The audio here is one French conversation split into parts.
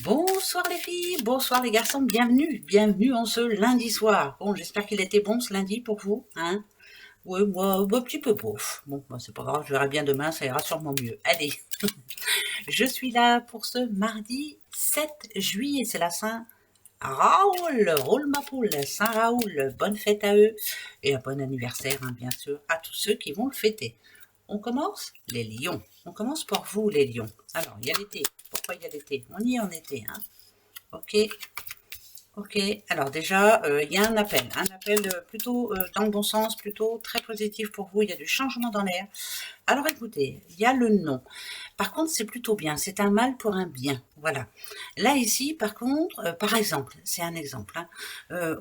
Bonsoir les filles, bonsoir les garçons, bienvenue en ce lundi soir. Bon, j'espère qu'il était bon ce lundi pour vous, hein. Oui, moi, un petit peu bof. Bon, bah, c'est pas grave, je verrai bien demain, ça ira sûrement mieux. Allez, je suis là pour ce mardi 7 juillet, c'est la Saint Raoul, roule ma poule, Saint Raoul, bonne fête à eux et un bon anniversaire, hein, bien sûr, à tous ceux qui vont le fêter. On commence les lions. On commence par vous les lions. Alors, il y a l'été. Pourquoi il y a l'été? On y est en été, hein. Ok, ok. Alors déjà, il y a un appel plutôt dans le bon sens, plutôt très positif pour vous. Il y a du changement dans l'air. Alors écoutez, il y a le non. Par contre, c'est plutôt bien. C'est un mal pour un bien. Voilà. Là ici, par contre, par exemple, c'est un exemple, hein,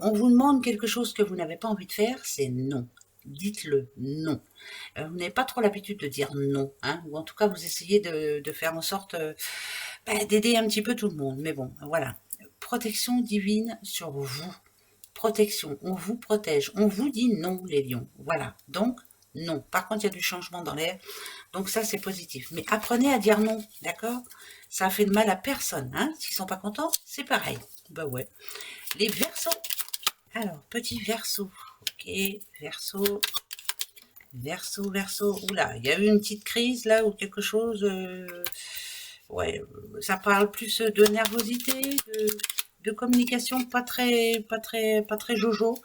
on vous demande quelque chose que vous n'avez pas envie de faire, c'est non. Dites-le, non. Vous n'avez pas trop l'habitude de dire non, hein, ou en tout cas vous essayez de faire en sorte d'aider un petit peu tout le monde. Mais bon, voilà. Protection divine sur vous. Protection, on vous protège. On vous dit non, les lions. Voilà. Donc, non. Par contre, il y a du changement dans l'air. Donc ça, c'est positif. Mais apprenez à dire non, d'accord? Ça a fait de mal à personne, hein. S'ils sont pas contents, c'est pareil. Bah ouais. Les versos. Alors, petit verso. Ok, verso. Verso, verso. Oula, il y a eu une petite crise là ou quelque chose. Ouais, ça parle plus de nervosité, de communication pas très jojo.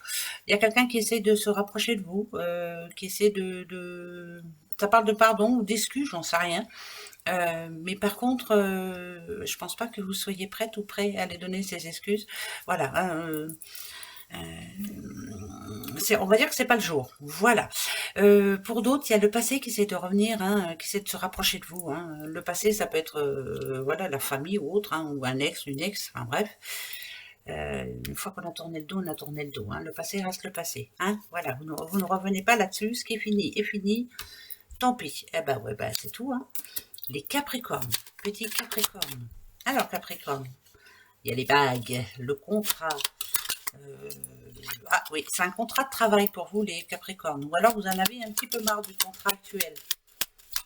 Il y a quelqu'un qui essaie de se rapprocher de vous, qui essaie ça parle de pardon ou d'excuse, j'en sais rien. Mais par contre, je pense pas que vous soyez prête ou prêt à les donner ces excuses. Voilà. Hein, on va dire que c'est pas le jour. Voilà. Pour d'autres, il y a le passé qui essaie de revenir, hein, qui essaie de se rapprocher de vous, hein. Le passé, ça peut être voilà, la famille ou autre, hein, ou un ex, une ex, enfin bref. Une fois qu'on a tourné le dos, on a tourné le dos, hein. Le passé reste le passé, hein. Voilà, vous ne revenez pas là-dessus. Ce qui est fini. Tant pis. Eh ben ouais, ben c'est tout, hein. Les Capricornes, petits Capricornes. Alors Capricorne, il y a les bagues, le contrat. Euh, ah oui, c'est un contrat de travail pour vous, les Capricornes. Ou alors vous en avez un petit peu marre du contrat actuel.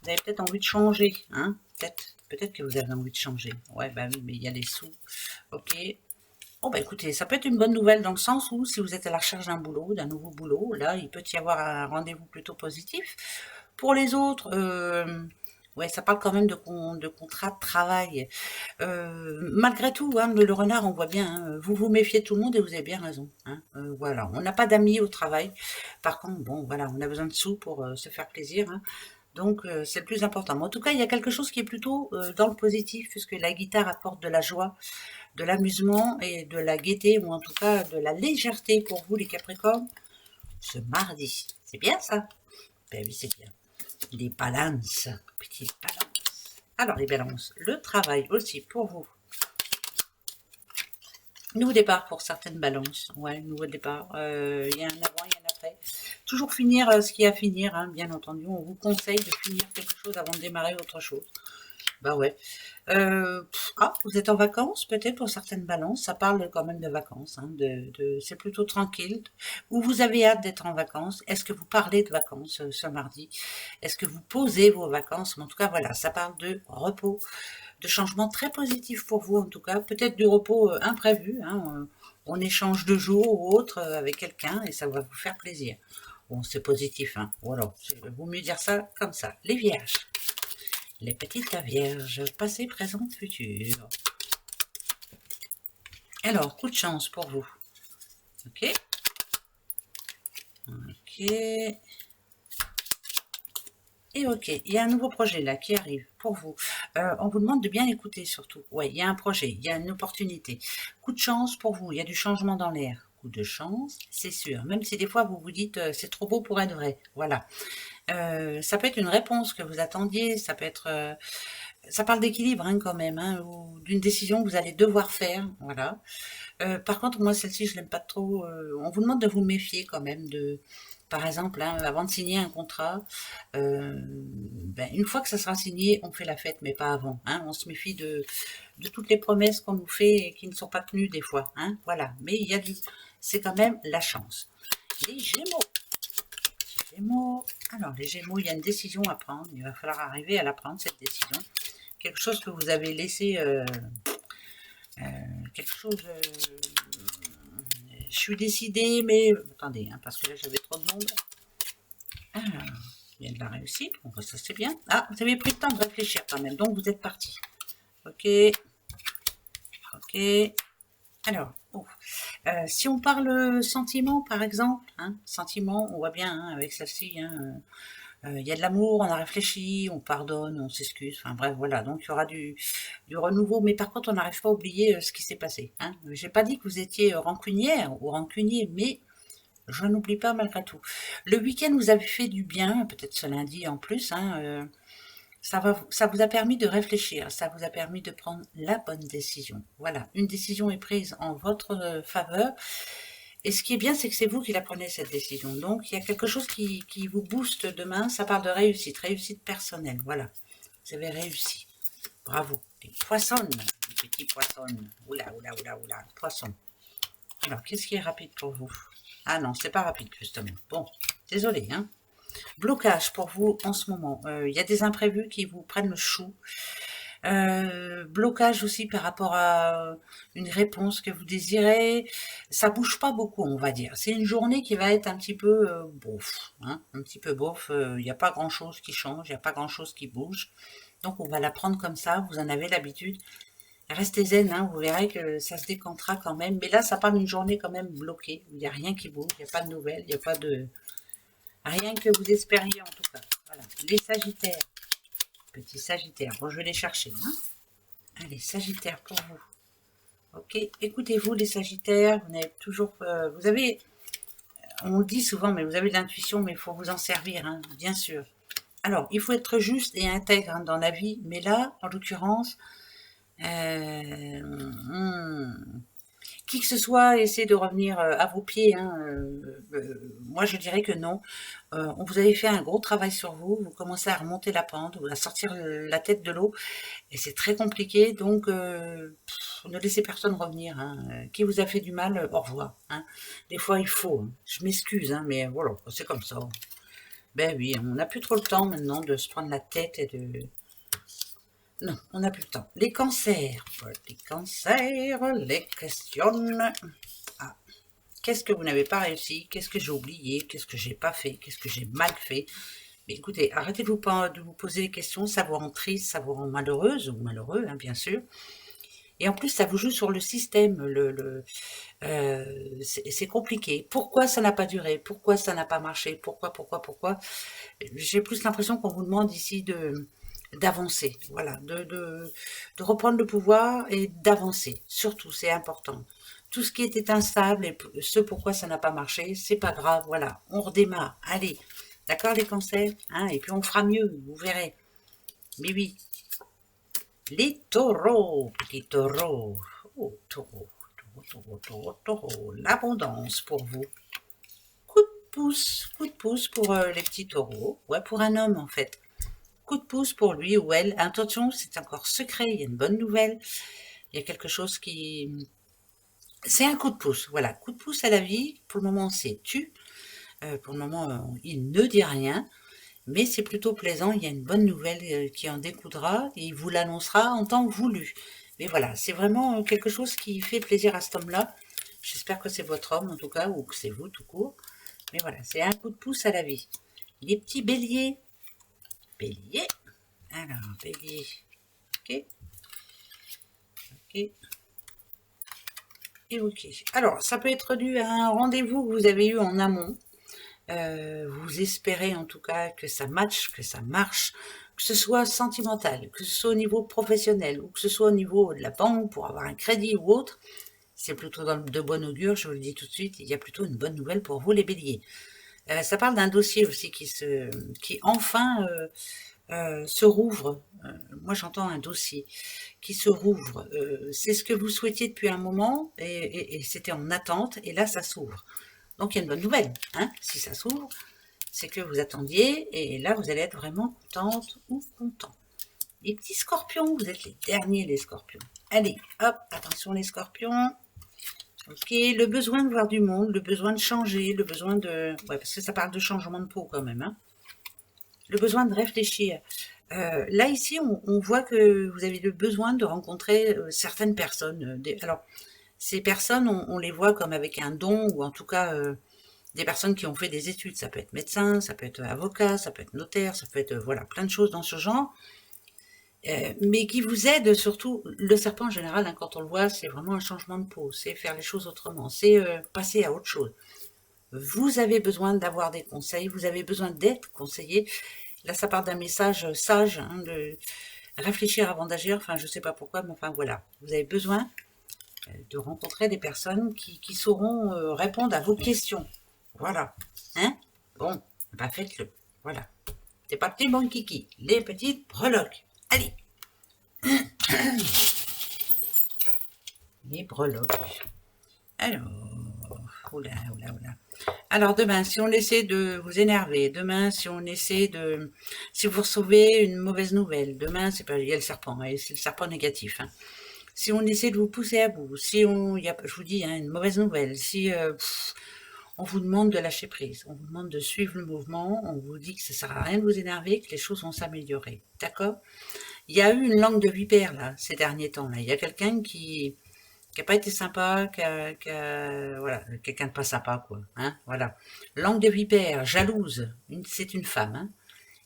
Vous avez peut-être envie de changer, hein. Peut-être que vous avez envie de changer. Ouais, bah oui, mais il y a les sous. Ok. Bon, bah écoutez, ça peut être une bonne nouvelle dans le sens où si vous êtes à la recherche d'un boulot, d'un nouveau boulot, là, il peut y avoir un rendez-vous plutôt positif. Pour les autres, ouais, ça parle quand même de contrat de travail. Malgré tout, hein, le renard, on voit bien, hein, vous vous méfiez de tout le monde et vous avez bien raison, hein. Voilà, on n'a pas d'amis au travail. Par contre, bon, voilà, on a besoin de sous pour se faire plaisir, hein. Donc, c'est le plus important. Mais en tout cas, il y a quelque chose qui est plutôt dans le positif, puisque la guitare apporte de la joie, de l'amusement et de la gaieté, ou en tout cas de la légèreté pour vous, les Capricornes, ce mardi. C'est bien ça? Ben oui, c'est bien. Les balances, petites balances. Alors, les balances, le travail aussi pour vous. Nouveau départ pour certaines balances. Ouais, nouveau départ. Il y a un avant, il y a un après. Toujours finir ce qu'il y a à finir, hein, bien entendu. On vous conseille de finir quelque chose avant de démarrer autre chose. Bah ouais. Vous êtes en vacances peut-être pour certaines balances. Ça parle quand même de vacances. Hein, c'est plutôt tranquille. Ou vous avez hâte d'être en vacances. Est-ce que vous parlez de vacances ce mardi? Est-ce que vous posez vos vacances? Mais en tout cas, voilà, ça parle de repos, de changements très positifs pour vous en tout cas. Peut-être du repos imprévu. Hein, on échange de jours ou autre avec quelqu'un et ça va vous faire plaisir. Bon, c'est positif. Hein. Voilà, vaut mieux dire ça comme ça. Les vierges. Les petites vierges, passé, présent, futur. Alors, coup de chance pour vous. Ok. Ok. Et ok, il y a un nouveau projet là qui arrive pour vous. On vous demande de bien écouter surtout. Ouais, il y a un projet, il y a une opportunité. Coup de chance pour vous, il y a du changement dans l'air. Coup de chance, c'est sûr. Même si des fois vous vous dites c'est trop beau pour être vrai. Voilà. Ça peut être une réponse que vous attendiez, ça peut être ça parle d'équilibre hein, quand même, hein, ou d'une décision que vous allez devoir faire, voilà. Par contre, moi, celle-ci, je l'aime pas trop. On vous demande de vous méfier quand même de, par exemple, hein, avant de signer un contrat, une fois que ça sera signé, on fait la fête, mais pas avant. Hein. On se méfie de toutes les promesses qu'on nous fait et qui ne sont pas tenues des fois. Hein. Voilà. Mais il y a c'est quand même la chance. Les Gémeaux. Les Gémeaux. Alors, les Gémeaux, il y a une décision à prendre. Il va falloir arriver à la prendre, cette décision. Quelque chose que vous avez laissé Quelque chose... je suis décidée, mais... Attendez, hein, parce que là, j'avais trop de monde. Alors, il y a de la réussite. Bon, ça, c'est bien. Ah, vous avez pris le temps de réfléchir quand même. Donc, vous êtes parti. Ok. Ok. Alors, oh. Si on parle sentiment, par exemple, hein, sentiment, on voit bien hein, avec celle-ci, hein, il y a de l'amour, on a réfléchi, on pardonne, on s'excuse, enfin bref, voilà. Donc il y aura du renouveau, mais par contre, on n'arrive pas à oublier ce qui s'est passé. Hein. J'ai pas dit que vous étiez rancunière ou rancunier, mais je n'oublie pas malgré tout. Le week-end, vous avez fait du bien, peut-être ce lundi en plus, hein, ça vous a permis de réfléchir, ça vous a permis de prendre la bonne décision. Voilà, une décision est prise en votre faveur. Et ce qui est bien, c'est que c'est vous qui la prenez, cette décision. Donc, il y a quelque chose qui vous booste demain. Ça parle de réussite, réussite personnelle. Voilà, vous avez réussi. Bravo. Les poissons, les petits poissons. Oula, oula, oula, oula, poisson. Alors, qu'est-ce qui est rapide pour vous? Ah non, c'est pas rapide, justement. Bon, désolé, hein. Blocage pour vous en ce moment. Il y a des imprévus qui vous prennent le chou. Blocage aussi par rapport à une réponse que vous désirez. Ça bouge pas beaucoup, on va dire. C'est une journée qui va être un petit peu bof. Hein, un petit peu bof. Il n'y a pas grand-chose qui change, il n'y a pas grand-chose qui bouge. Donc on va la prendre comme ça, vous en avez l'habitude. Restez zen, hein, vous verrez que ça se décantera quand même. Mais là, ça parle d'une journée quand même bloquée. Il n'y a rien qui bouge, il n'y a pas de nouvelles, il n'y a pas de... Rien que vous espériez en tout cas. Voilà. Les Sagittaires. Petit Sagittaire. Bon, je vais les chercher. Hein. Allez, Sagittaire pour vous. Ok, écoutez-vous les Sagittaires. Vous n'avez toujours... vous avez... On le dit souvent, mais vous avez de l'intuition, mais il faut vous en servir, hein, bien sûr. Alors, il faut être juste et intègre hein, dans la vie. Mais là, en l'occurrence... qui que ce soit essaie de revenir à vos pieds. Hein, moi, je dirais que non. Vous avez fait un gros travail sur vous. Vous commencez à remonter la pente, à sortir la tête de l'eau. Et c'est très compliqué. Donc, ne laissez personne revenir. Hein. Qui vous a fait du mal, au revoir. Hein. Des fois, il faut. Hein. Je m'excuse, hein, mais voilà, c'est comme ça. Ben oui, on n'a plus trop le temps maintenant de se prendre la tête et de... Non, on n'a plus le temps. Les cancers. Les cancers, les questions. Ah. Qu'est-ce que vous n'avez pas réussi? Qu'est-ce que j'ai oublié? Qu'est-ce que j'ai pas fait? Qu'est-ce que j'ai mal fait? Mais écoutez, arrêtez-vous pas de vous poser des questions. Ça vous rend triste, ça vous rend malheureuse ou malheureux, hein, bien sûr. Et en plus, ça vous joue sur le système. C'est compliqué. Pourquoi ça n'a pas duré? Pourquoi ça n'a pas marché? Pourquoi? J'ai plus l'impression qu'on vous demande ici d'avancer, voilà, de reprendre le pouvoir et d'avancer. Surtout, c'est important. Tout ce qui était instable et ce pourquoi ça n'a pas marché, c'est pas grave, voilà, on redémarre. Allez, d'accord les cancers, hein, et puis on fera mieux, vous verrez. Mais oui, les taureaux, les taureaux, oh, taureau, l'abondance pour vous. Coup de pouce pour les petits taureaux, ouais, pour un homme en fait. Coup de pouce pour lui ou elle. Attention, c'est encore secret, il y a une bonne nouvelle. Il y a quelque chose qui... C'est un coup de pouce, voilà. Coup de pouce à la vie. Pour le moment, c'est tu. Pour le moment, il ne dit rien. Mais c'est plutôt plaisant. Il y a une bonne nouvelle qui en découdra. Et il vous l'annoncera en temps voulu. Mais voilà, c'est vraiment quelque chose qui fait plaisir à cet homme-là. J'espère que c'est votre homme, en tout cas, ou que c'est vous, tout court. Mais voilà, c'est un coup de pouce à la vie. Les petits béliers. Bélier. Alors, bélier. Ok. Ok. Et ok. Alors, ça peut être dû à un rendez-vous que vous avez eu en amont. Vous espérez en tout cas que ça matche, que ça marche, que ce soit sentimental, que ce soit au niveau professionnel, ou que ce soit au niveau de la banque pour avoir un crédit ou autre. C'est plutôt de bon augure, je vous le dis tout de suite. Il y a plutôt une bonne nouvelle pour vous, les béliers. Ça parle d'un dossier aussi qui enfin se rouvre. Moi, j'entends un dossier qui se rouvre. C'est ce que vous souhaitiez depuis un moment et c'était en attente. Et là, ça s'ouvre. Donc, il y a une bonne nouvelle. Hein, si ça s'ouvre, c'est que vous attendiez. Et là, vous allez être vraiment contente ou content. Les petits scorpions, vous êtes les derniers, les scorpions. Allez, hop, attention les scorpions. Ok, le besoin de voir du monde, le besoin de changer, le besoin de... Ouais, parce que ça parle de changement de peau quand même. Hein. Le besoin de réfléchir. Là, ici, on voit que vous avez le besoin de rencontrer certaines personnes. Alors, ces personnes, on les voit comme avec un don, ou en tout cas des personnes qui ont fait des études. Ça peut être médecin, ça peut être avocat, ça peut être notaire, ça peut être voilà, plein de choses dans ce genre. Mais qui vous aident surtout, le serpent en général, hein, quand on le voit, c'est vraiment un changement de peau, c'est faire les choses autrement, c'est passer à autre chose. Vous avez besoin d'avoir des conseils, vous avez besoin d'être conseillé. Là, ça part d'un message sage, hein, de réfléchir avant d'agir, enfin, je sais pas pourquoi, mais enfin, voilà. Vous avez besoin de rencontrer des personnes qui sauront répondre à vos questions. Voilà. Hein? Bon, bah faites-le. Voilà. C'est parti, mon kiki. Les petites breloques. Allez. Les breloques. Alors, oula, oula, oula. Alors demain, si on essaie de vous énerver, demain, si on essaie de... Si vous recevez une mauvaise nouvelle, demain, c'est pas... Il y a le serpent, et c'est le serpent négatif. Hein. Si on essaie de vous pousser à bout, si on... Il y a, je vous dis, hein, une mauvaise nouvelle, si on vous demande de lâcher prise, on vous demande de suivre le mouvement, on vous dit que ça sert à rien de vous énerver, que les choses vont s'améliorer. D'accord? Il y a eu une langue de vipère, là, ces derniers temps. Là. Il y a quelqu'un qui n'a pas été sympa, voilà, quelqu'un de pas sympa, quoi. Hein, voilà. Langue de vipère, jalouse. C'est une femme. Hein.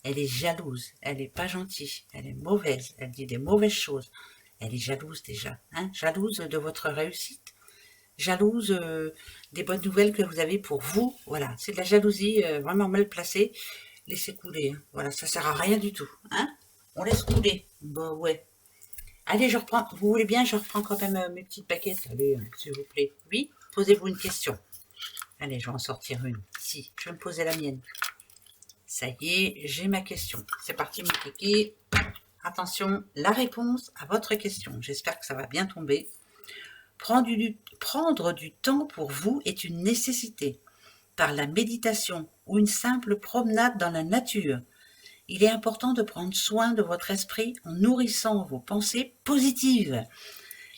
Elle est jalouse. Elle n'est pas gentille. Elle est mauvaise. Elle dit des mauvaises choses. Elle est jalouse déjà. Hein, jalouse de votre réussite. Jalouse des bonnes nouvelles que vous avez pour vous. Voilà, c'est de la jalousie vraiment mal placée. Laissez couler. Hein. Voilà, ça sert à rien du tout. Hein, on laisse couler. Bon, ouais. Allez, je reprends. Vous voulez bien, je reprends quand même mes petites paquettes. Allez, s'il vous plaît. Oui, posez-vous une question. Allez, je vais en sortir une. Si, je vais me poser la mienne. Ça y est, j'ai ma question. C'est parti, mon kiki. Attention, la réponse à votre question. J'espère que ça va bien tomber. Prendre du temps pour vous est une nécessité. Par la méditation ou une simple promenade dans la nature, il est important de prendre soin de votre esprit en nourrissant vos pensées positives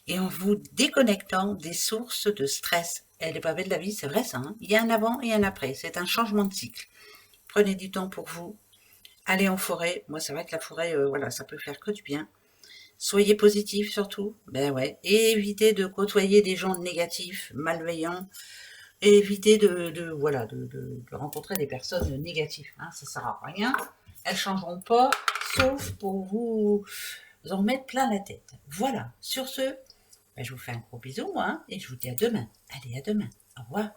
et en vous déconnectant des sources de stress. Elle n'est pas belle la vie, c'est vrai ça. Hein, il y a un avant et un après. C'est un changement de cycle. Prenez du temps pour vous. Allez en forêt. Moi, c'est vrai que la forêt, voilà, ça peut faire que du bien. Soyez positif surtout. Ben ouais. Et évitez de côtoyer des gens négatifs, malveillants. Et évitez voilà, de rencontrer des personnes négatives. Hein, ça sert à rien. Elles changeront pas, sauf pour vous en mettre plein la tête. Voilà. Sur ce, ben, je vous fais un gros bisou, hein, et je vous dis à demain. Allez, à demain. Au revoir.